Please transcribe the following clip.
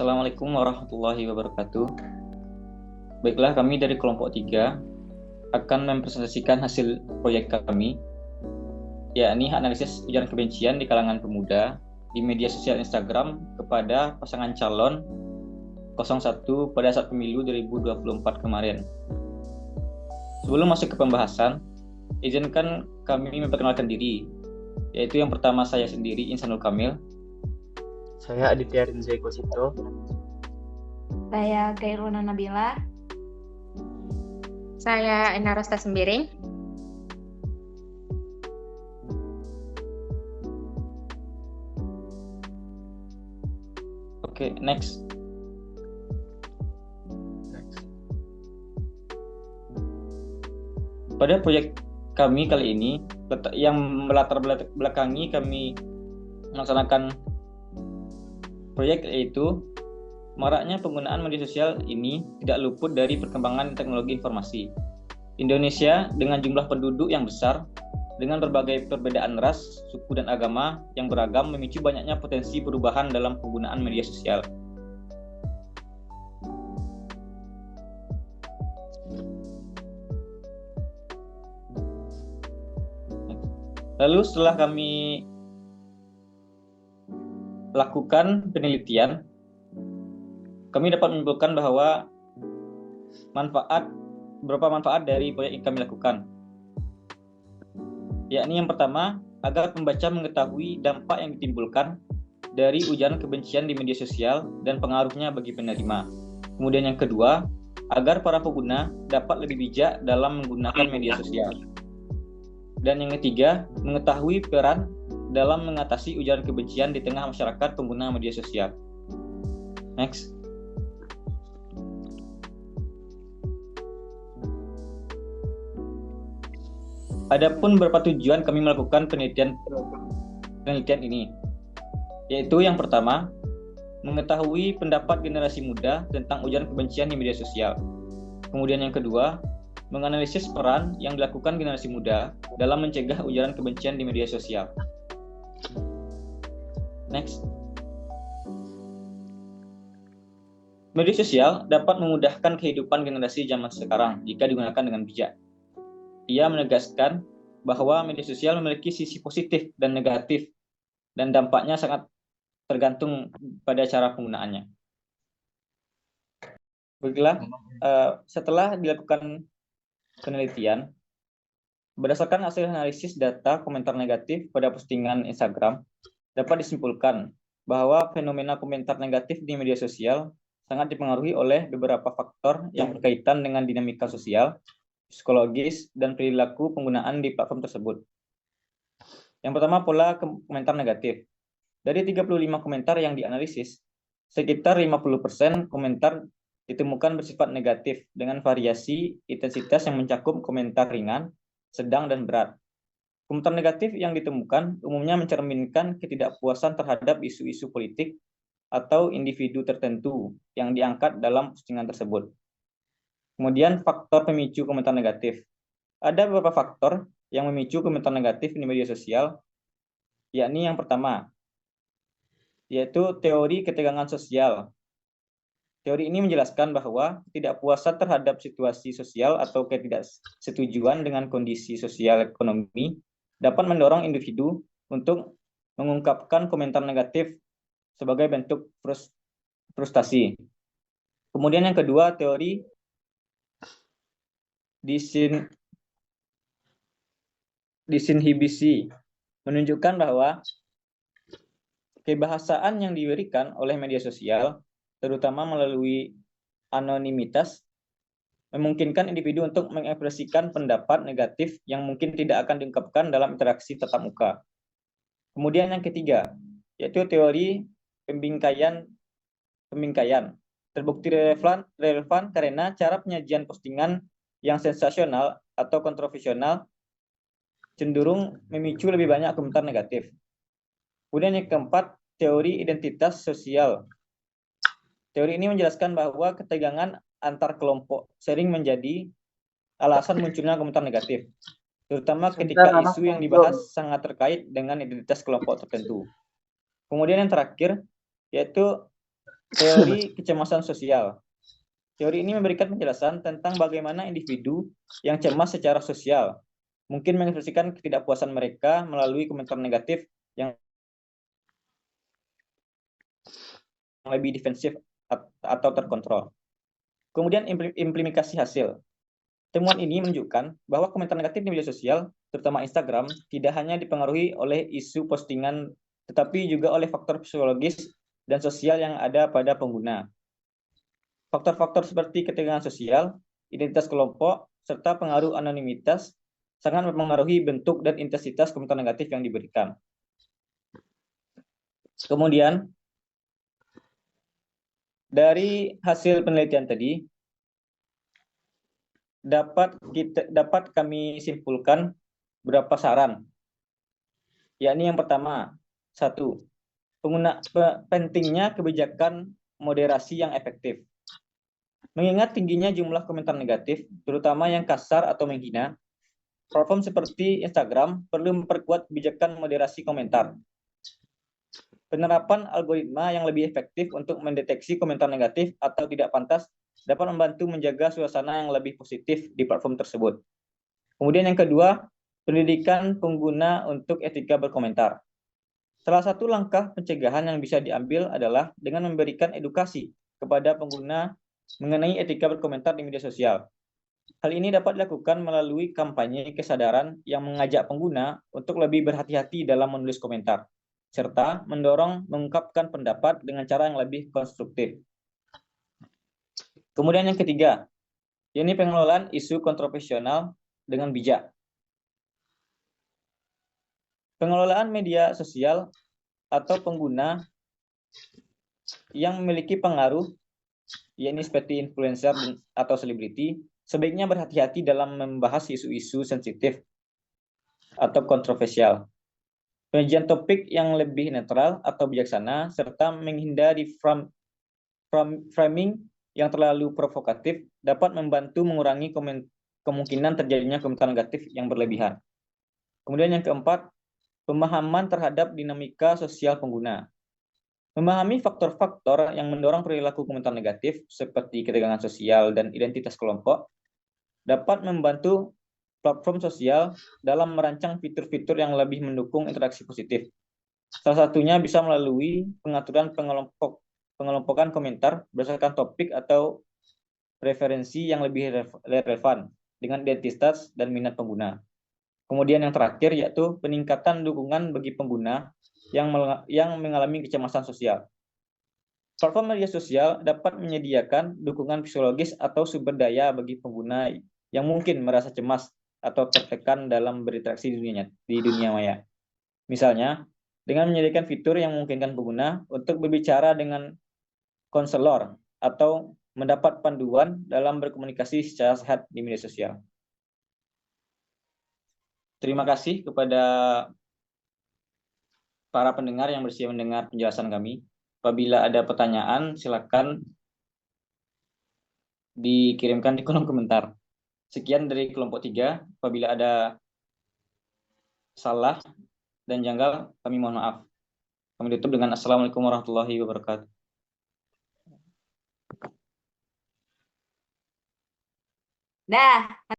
Assalamualaikum warahmatullahi wabarakatuh. Baiklah, kami dari kelompok 3 akan mempresentasikan hasil proyek kami, yakni analisis ujaran kebencian di kalangan pemuda di media sosial Instagram kepada pasangan calon 01 pada saat pemilu 2024 kemarin. Sebelum masuk ke pembahasan, izinkan kami memperkenalkan diri, yaitu yang pertama saya sendiri, Insanul Kamil. Saya Aditya Rinzai Kosito. Saya Gairuna Nabila. Saya Ena Rosta Sembiring. Oke, next. Pada proyek kami kali ini, yang melatar belakangi kami melaksanakan proyek, yaitu maraknya penggunaan media sosial ini tidak luput dari perkembangan teknologi informasi. Indonesia dengan jumlah penduduk yang besar, dengan berbagai perbedaan ras, suku, dan agama yang beragam memicu banyaknya potensi perubahan dalam penggunaan media sosial. Lalu setelah kami lakukan penelitian, kami dapat menyimpulkan bahwa beberapa manfaat dari proyek yang kami lakukan. Yakni yang pertama, agar pembaca mengetahui dampak yang ditimbulkan dari ujaran kebencian di media sosial dan pengaruhnya bagi penerima. Kemudian yang kedua, agar para pengguna dapat lebih bijak dalam menggunakan media sosial. Dan yang ketiga, mengetahui peran dalam mengatasi ujaran kebencian di tengah masyarakat pengguna media sosial. Next. Adapun beberapa tujuan kami melakukan penelitian ini, yaitu yang pertama, mengetahui pendapat generasi muda tentang ujaran kebencian di media sosial. Kemudian yang kedua, menganalisis peran yang dilakukan generasi muda dalam mencegah ujaran kebencian di media sosial. Next. Media sosial dapat memudahkan kehidupan generasi zaman sekarang jika digunakan dengan bijak. Ia menegaskan bahwa media sosial memiliki sisi positif dan negatif, dan dampaknya sangat tergantung pada cara penggunaannya. Baiklah, setelah dilakukan penelitian, berdasarkan hasil analisis data komentar negatif pada postingan Instagram, dapat disimpulkan bahwa fenomena komentar negatif di media sosial sangat dipengaruhi oleh beberapa faktor yang berkaitan dengan dinamika sosial, psikologis, dan perilaku penggunaan di platform tersebut. Yang pertama, pola komentar negatif. Dari 35 komentar yang dianalisis, sekitar 50% komentar ditemukan bersifat negatif dengan variasi intensitas yang mencakup komentar ringan, sedang, dan berat. Komentar negatif yang ditemukan umumnya mencerminkan ketidakpuasan terhadap isu-isu politik atau individu tertentu yang diangkat dalam postingan tersebut. Kemudian faktor pemicu komentar negatif. Ada beberapa faktor yang memicu komentar negatif di media sosial, yakni yang pertama, yaitu teori ketegangan sosial. Teori ini menjelaskan bahwa ketidakpuasan terhadap situasi sosial atau ketidaksetujuan dengan kondisi sosial ekonomi dapat mendorong individu untuk mengungkapkan komentar negatif sebagai bentuk frustasi. Kemudian yang kedua, teori disinhibisi menunjukkan bahwa kebahasaan yang diberikan oleh media sosial, terutama melalui anonimitas, memungkinkan individu untuk mengekspresikan pendapat negatif yang mungkin tidak akan diungkapkan dalam interaksi tatap muka. Kemudian yang ketiga, yaitu teori pembingkaian. Terbukti relevan karena cara penyajian postingan yang sensasional atau kontroversial cenderung memicu lebih banyak komentar negatif. Kemudian yang keempat, teori identitas sosial. Teori ini menjelaskan bahwa ketegangan antar kelompok sering menjadi alasan munculnya komentar negatif, terutama ketika isu yang dibahas sangat terkait dengan identitas kelompok tertentu. Kemudian yang terakhir, yaitu Teori kecemasan sosial. Teori ini memberikan penjelasan tentang bagaimana individu yang cemas secara sosial mungkin mengekspresikan ketidakpuasan mereka melalui komentar negatif yang lebih defensif atau terkontrol. Kemudian implementasi hasil. Temuan ini menunjukkan bahwa komentar negatif di media sosial, terutama Instagram, tidak hanya dipengaruhi oleh isu postingan, tetapi juga oleh faktor psikologis dan sosial yang ada pada pengguna. Faktor-faktor seperti ketegangan sosial, identitas kelompok, serta pengaruh anonimitas sangat mempengaruhi bentuk dan intensitas komentar negatif yang diberikan. Kemudian, dari hasil penelitian tadi, dapat kami simpulkan beberapa saran. Yakni yang pertama, satu, pentingnya kebijakan moderasi yang efektif. Mengingat tingginya jumlah komentar negatif, terutama yang kasar atau menghina, platform seperti Instagram perlu memperkuat kebijakan moderasi komentar. Penerapan algoritma yang lebih efektif untuk mendeteksi komentar negatif atau tidak pantas dapat membantu menjaga suasana yang lebih positif di platform tersebut. Kemudian yang kedua, pendidikan pengguna untuk etika berkomentar. Salah satu langkah pencegahan yang bisa diambil adalah dengan memberikan edukasi kepada pengguna mengenai etika berkomentar di media sosial. Hal ini dapat dilakukan melalui kampanye kesadaran yang mengajak pengguna untuk lebih berhati-hati dalam menulis komentar, serta mendorong mengungkapkan pendapat dengan cara yang lebih konstruktif. Kemudian yang ketiga, yakni pengelolaan isu kontroversial dengan bijak. Pengelolaan media sosial atau pengguna yang memiliki pengaruh, yakni seperti influencer atau selebriti, sebaiknya berhati-hati dalam membahas isu-isu sensitif atau kontroversial. Penyajian topik yang lebih netral atau bijaksana, serta menghindari framing yang terlalu provokatif dapat membantu mengurangi kemungkinan terjadinya komentar negatif yang berlebihan. Kemudian yang keempat, pemahaman terhadap dinamika sosial pengguna. Memahami faktor-faktor yang mendorong perilaku komentar negatif seperti ketegangan sosial dan identitas kelompok dapat membantu platform sosial dalam merancang fitur-fitur yang lebih mendukung interaksi positif. Salah satunya bisa melalui pengaturan pengelompokan komentar berdasarkan topik atau preferensi yang lebih relevan dengan identitas dan minat pengguna. Kemudian yang terakhir yaitu peningkatan dukungan bagi pengguna yang mengalami kecemasan sosial. Platform media sosial dapat menyediakan dukungan psikologis atau sumber daya bagi pengguna yang mungkin merasa cemas atau tertekan dalam berinteraksi di dunia maya. Misalnya, dengan menyediakan fitur yang memungkinkan pengguna untuk berbicara dengan konselor atau mendapat panduan dalam berkomunikasi secara sehat di media sosial. Terima kasih kepada para pendengar yang bersedia mendengar penjelasan kami. Apabila ada pertanyaan, silakan dikirimkan di kolom komentar. Sekian dari kelompok 3. Apabila ada salah dan janggal, kami mohon maaf. Kami tutup dengan Assalamualaikum warahmatullahi wabarakatuh. Dah.